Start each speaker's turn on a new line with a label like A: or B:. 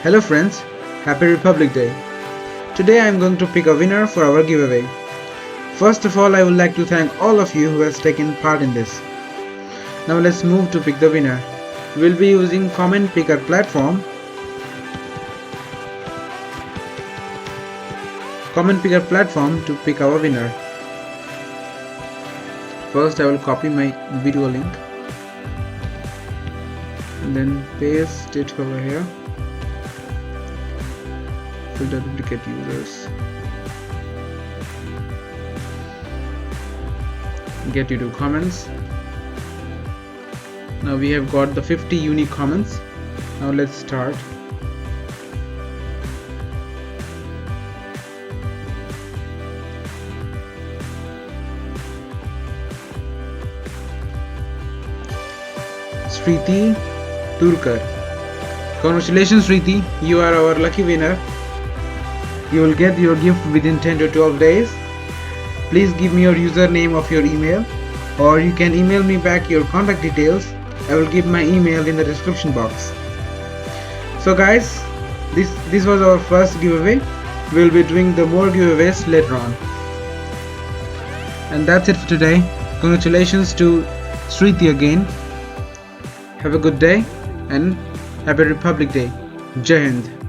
A: Hello friends, Happy Republic Day. Today I am going to pick a winner for our giveaway. First of all, I would like to thank all of you who has taken part in this. Now let's move to pick the winner. We'll be using comment picker platform. To pick our winner. First I will copy my video link and then paste it over here. Filter duplicate users. Get you to comments. Now we have got the 50 unique comments. Now let's start. Sriti Turkar. Congratulations Sriti, you are our lucky winner. You will get your gift within 10 to 12 days. Please give me your username of your email, or you can email me back your contact details. I will give my email in the description box. So guys, this was our first giveaway. We will be doing the more giveaways later on. And that's it for today. Congratulations to Sriti again. Have a good day and Happy Republic Day. Jai Hind.